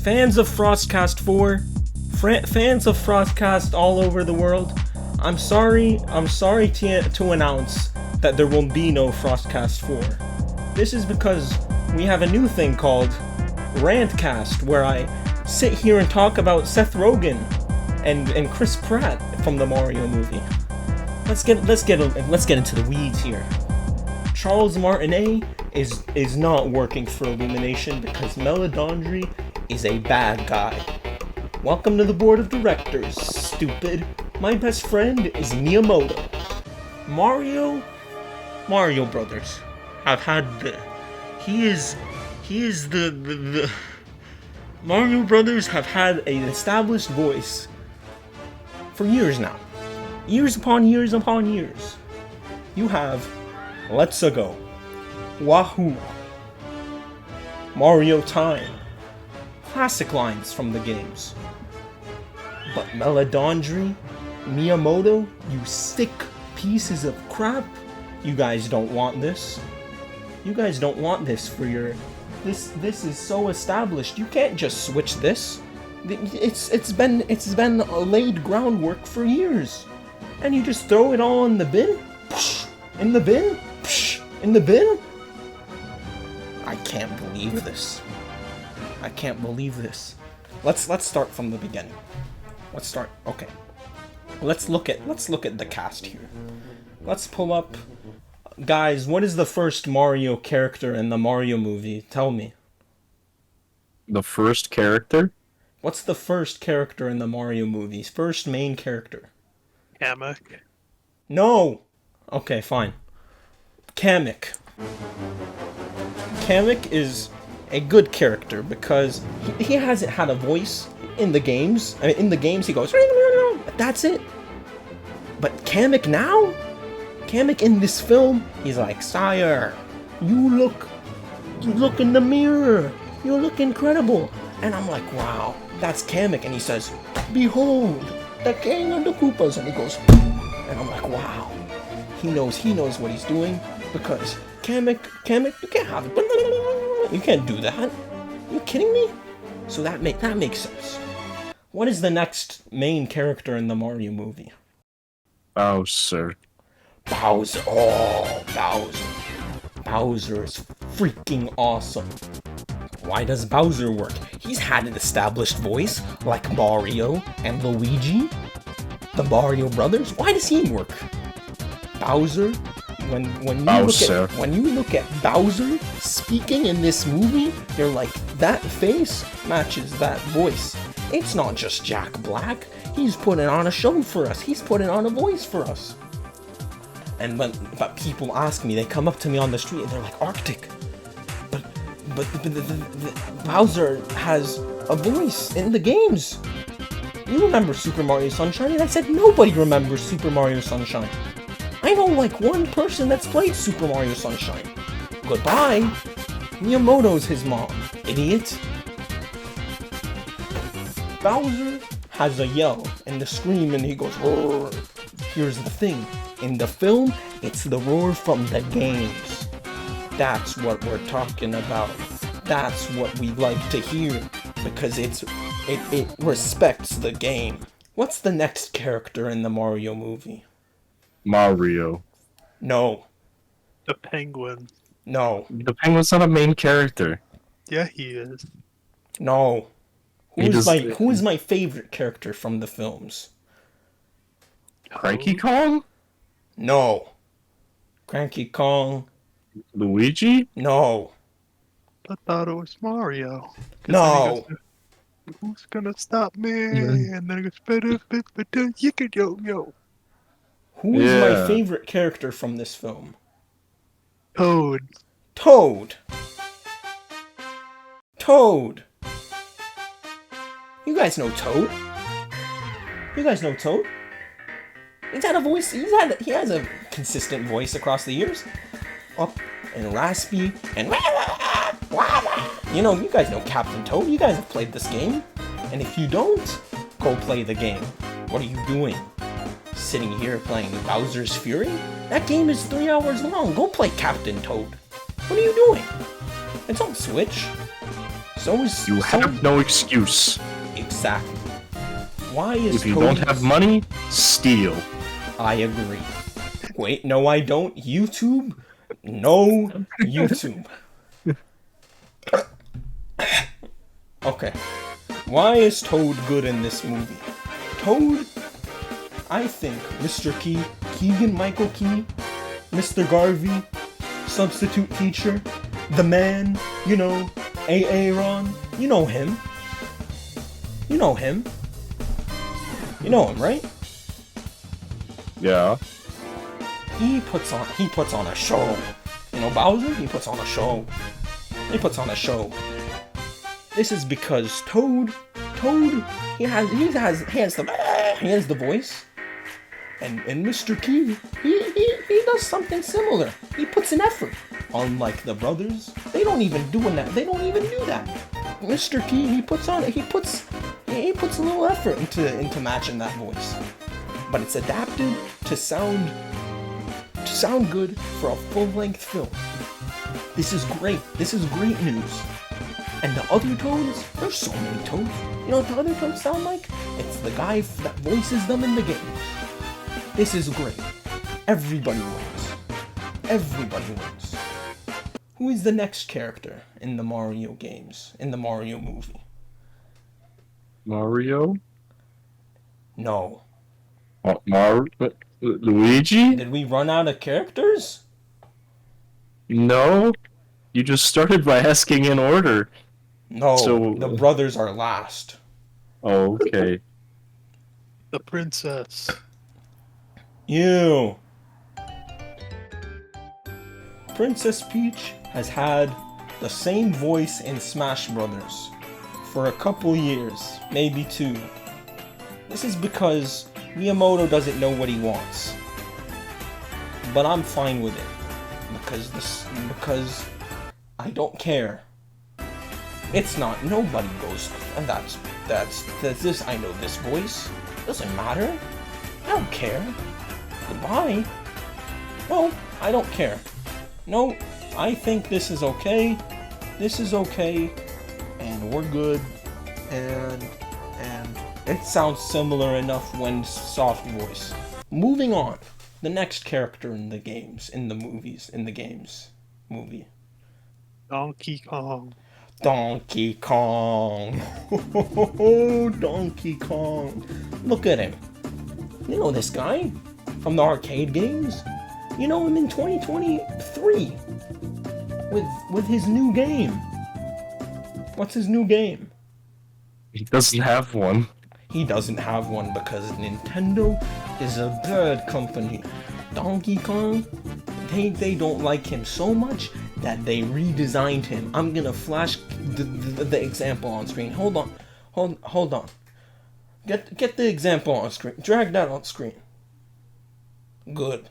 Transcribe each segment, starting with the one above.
Fans of Frostcast 4, fans of Frostcast all over the world, I'm sorry to announce that there will be no Frostcast 4. This is because we have a new thing called RANTcast, where I sit here and talk about Seth Rogen and Chris Pratt from the Mario movie. Let's get into the weeds here. Charles Martinet is not working for Illumination because Meledandri is a bad guy. Welcome to the board of directors, stupid. My best friend is Miyamoto. Mario Brothers have had the Mario Brothers have had an established voice for years now. Years upon years upon years. You have Let's Go, Wahoo, Mario Time, classic lines from the games. But Meledandri, Miyamoto, you sick pieces of crap, you guys don't want this. You guys don't want this for your... This is so established, you can't just switch this. It's been laid groundwork for years. And you just throw it all in the bin? In the bin? In the bin? I can't believe this. I can't believe this. Let's start from the beginning. Okay. Let's look at the cast here. Let's pull up. Guys, what is the first Mario character in the Mario movie? Tell me. The first character? What's the first character in the Mario movies? First main character. Kamek. No! Okay, fine. Kamek. Kamek is a good character because he hasn't had a voice in the games. I mean, in the games he goes, that's it. But Kamek now? Kamek in this film, he's like, sire, you look in the mirror. You look incredible. And I'm like, wow, that's Kamek. And he says, behold, the king of the Koopas. And he goes, and I'm like, wow. He knows what he's doing because Kamek, you can't have it. You can't do that. Are you kidding me? So that makes sense. What is the next main character in the Mario movie? Bowser. Bowser. Oh, Bowser. Bowser is freaking awesome. Why does Bowser work? He's had an established voice like Mario and Luigi, the Mario Brothers. Why does he work? Bowser, when you look at Bowser speaking in this movie, you're like, that face matches that voice. It's not just Jack Black. He's putting on a show for us. He's putting on a voice for us. And but people ask me, they come up to me on the street and they're like, Arctic, but Bowser has a voice in the games. You remember Super Mario Sunshine? And I said, nobody remembers Super Mario Sunshine. I know like one person that's played Super Mario Sunshine. Goodbye. Miyamoto's his mom, idiot. Bowser has a yell and the scream and he goes, roar. Here's the thing. In the film, it's the roar from the games. That's what we're talking about. That's what we like to hear because it respects the game. What's the next character in the Mario movie? Mario. No. The Penguin. No. The Penguin's not a main character. Yeah, he is. No. Who is my favorite character from the films? Cranky Kong? No. Cranky Kong. Luigi? No. I thought it was Mario. No. Who's gonna stop me? And then it goes, you could yo. Who is my favorite character from this film? Toad. Toad. Toad. You guys know Toad. You guys know Toad. He's had a voice. He has a consistent voice across the years. Up and raspy and you know, you guys know Captain Toad. You guys have played this game. And if you don't, go play the game. What are you doing? Sitting here playing Bowser's Fury? That game is 3 hours long. Go play Captain Toad. What are you doing? It's on Switch. You have no excuse. Exactly. Why is If you Toad... don't have money, steal. I agree. Wait, no I don't. YouTube? No YouTube. Okay. Why is Toad good in this movie? Toad, I think Mr. Key, Keegan-Michael Key, Mr. Garvey, substitute teacher, the man, you know, Aaron, you know him. You know him. You know him, right? Yeah. He puts on a show. You know Bowser? He puts on a show. He puts on a show. This is because Toad, he has the voice. And Mr. Key, he does something similar. He puts an effort. Unlike the brothers, they don't even do that. Mr. Key, he puts a little effort into matching that voice. But it's adapted to sound good for a full-length film. This is great. This is great news. And the other Toads, there's so many Toads. You know what the other Toads sound like? It's the guy that voices them in the games. This is great. Everybody wins. Everybody wins. Who is the next character in the Mario games, in the Mario movie? Mario? No. Luigi? Did we run out of characters? No. You just started by asking in order. No, So- the brothers are last. Oh, okay. The princess. Ew. Princess Peach has had the same voice in Smash Brothers for a couple years, maybe 2. This is because Miyamoto doesn't know what he wants. But I'm fine with it. Because I don't care. It's not, nobody goes, and that's this, I know this voice. Doesn't matter. I don't care. Goodbye. No, I don't care. No, I think this is okay. This is okay. And we're good. And it sounds similar enough when soft voice. Moving on. The next character in the games, in the movies, in the games movie. Donkey Kong. Donkey Kong. Donkey Kong. Look at him. You know this guy from the arcade games. You know him in 2023 with his new game. What's his new game? He doesn't have one. He doesn't have one because Nintendo is a bad company. Donkey Kong, they don't like him so much that they redesigned him. I'm gonna flash the example on screen. Hold on. Get the example on screen. Drag that on screen. Good.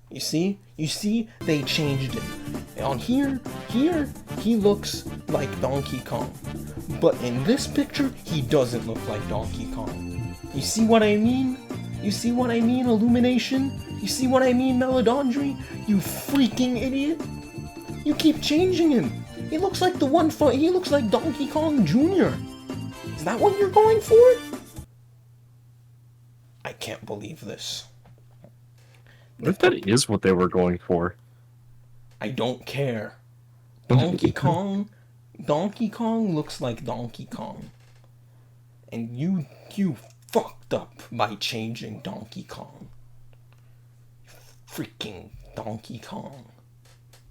You see, they changed it. On here, he looks like Donkey Kong. But in this picture, he doesn't look like Donkey Kong. You see what I mean? Illumination? You see what I mean, Meladondry? You freaking idiot! You keep changing him. He looks like he looks like Donkey Kong Jr. Is that what you're going for? I can't believe this. What if that is what they were going for? I don't care. Donkey Kong looks like Donkey Kong. And you fucked up by changing Donkey Kong. Freaking Donkey Kong.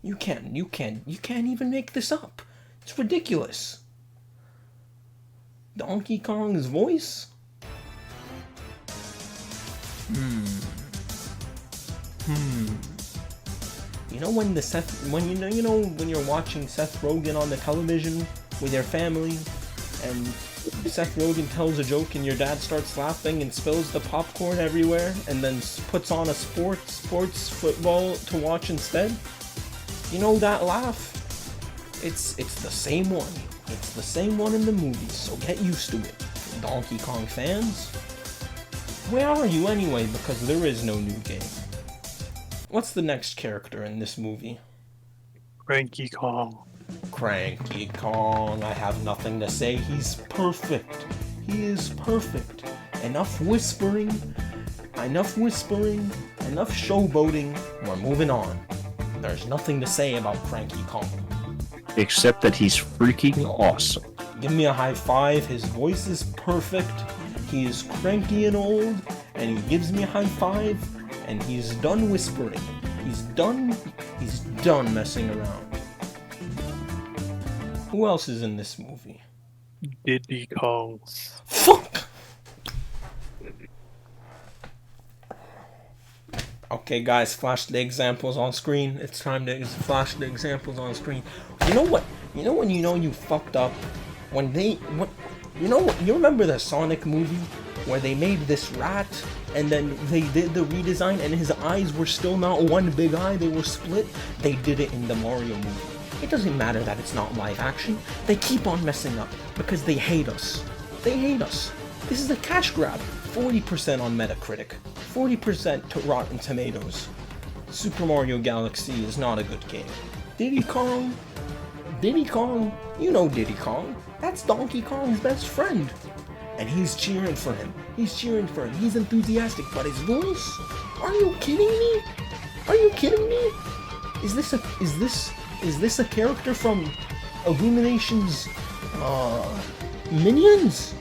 You can't even make this up. It's ridiculous. Donkey Kong's voice? You know when when you're watching Seth Rogen on the television with your family, and Seth Rogen tells a joke and your dad starts laughing and spills the popcorn everywhere, and then puts on a sports football to watch instead? You know that laugh? It's the same one. It's the same one in the movies, so get used to it. Donkey Kong fans. Where are you anyway? Because there is no new game. What's the next character in this movie? Cranky Kong. Cranky Kong, I have nothing to say. He's perfect. He is perfect. Enough whispering, enough showboating. We're moving on. There's nothing to say about Cranky Kong. Except that he's freaking awesome. Give me a high five. His voice is perfect. He is cranky and old, and he gives me a high five, and he's done whispering. He's done messing around. Who else is in this movie? Diddy Kong. Fuck! Okay, guys, flash the examples on screen. It's time to flash the examples on screen. You know what? You know when you know you fucked up? You remember the Sonic movie where they made this rat and then they did the redesign and his eyes were still not one big eye, they were split? They did it in the Mario movie. It doesn't matter that it's not live action. They keep on messing up because they hate us. They hate us. This is a cash grab. 40% on Metacritic. 40% to Rotten Tomatoes. Super Mario Galaxy is not a good game. Diddy Kong, you know Diddy Kong. That's Donkey Kong's best friend. And he's cheering for him. He's enthusiastic, but his voice? Are you kidding me? Is this a character from Illumination's Minions?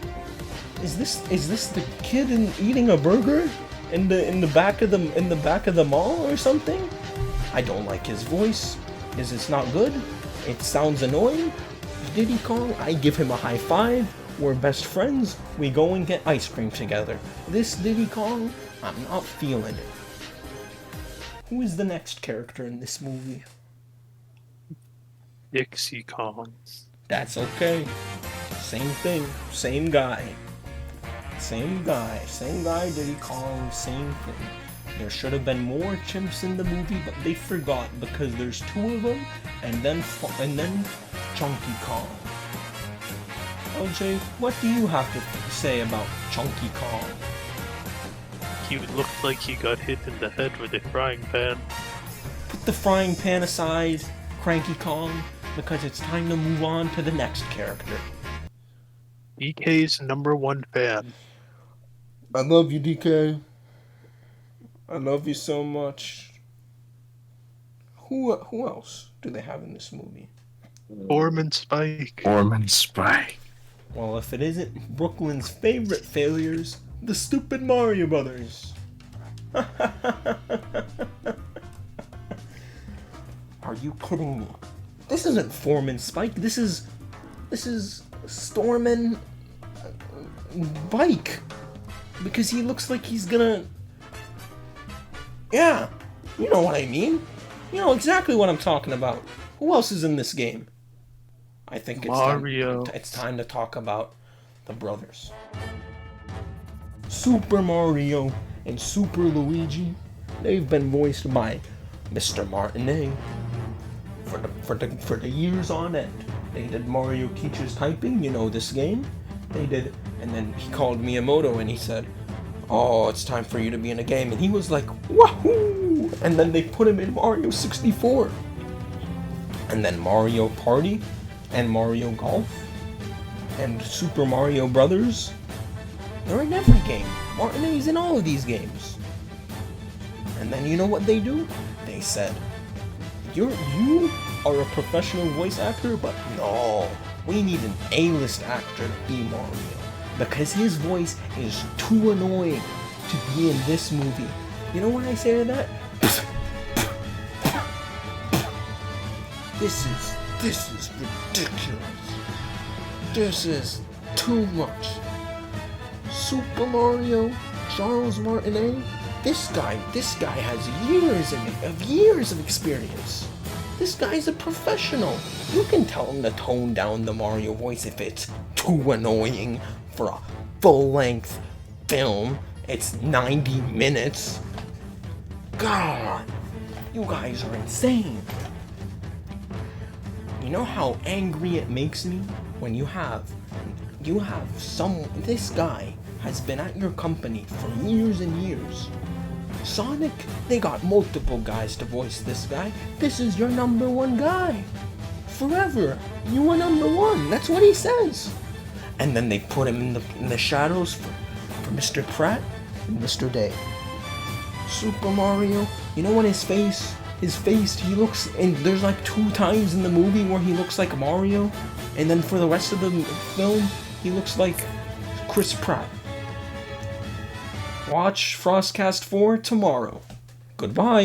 Is this the kid eating a burger in the back of the mall or something? I don't like his voice. It's not good. It sounds annoying. Diddy Kong, I give him a high five. We're best friends. We go and get ice cream together. This Diddy Kong, I'm not feeling it. Who is the next character in this movie? Dixie Kong. That's okay. Same thing. Same guy, Diddy Kong, same thing. There should have been more chimps in the movie, but they forgot because there's two of them, and then Chunky Kong. LJ, what do you have to say about Chunky Kong? He looked like he got hit in the head with a frying pan. Put the frying pan aside, Cranky Kong, because it's time to move on to the next character. DK's #1 fan. I love you, DK. I love you so much. Who else do they have in this movie? Foreman Spike. Well, if it isn't Brooklyn's favorite failures, the stupid Mario Brothers. Are you kidding me? This isn't Foreman Spike. This is Stormin Bike. Because he looks like he's gonna... Yeah, you know what I mean. You know exactly what I'm talking about. Who else is in this game? I think it's time to talk about the brothers. Super Mario and Super Luigi, they've been voiced by Mr. Martinet for the years on end. They did Mario Teaches Typing, you know this game. They did, and then he called Miyamoto and he said, "Oh, it's time for you to be in a game," and he was like, "Wahoo!" And then they put him in Mario 64, and then Mario Party, and Mario Golf, and Super Mario Brothers. They're in every game. Martinet's in all of these games. And then you know what they do? They said, you are a professional voice actor, but no, we need an A-list actor to be Mario. Because his voice is too annoying to be in this movie. You know what I say to that? This is ridiculous. This is too much. Super Mario, Charles Martinet, this guy has years of experience. This guy's a professional. You can tell him to tone down the Mario voice if it's too annoying for a full-length film. It's 90 minutes. God, you guys are insane. You know how angry it makes me when this guy has been at your company for years and years. Sonic, they got multiple guys to voice this guy. This is your #1 guy. forever. You are number one. That's what he says. And then they put him in the shadows for Mr. Pratt and Mr. Day. Super Mario, you know when his face, he looks, and there's like 2 times in the movie where he looks like Mario, and then for the rest of the film, he looks like Chris Pratt. Watch Frostcast 4 tomorrow. Goodbye.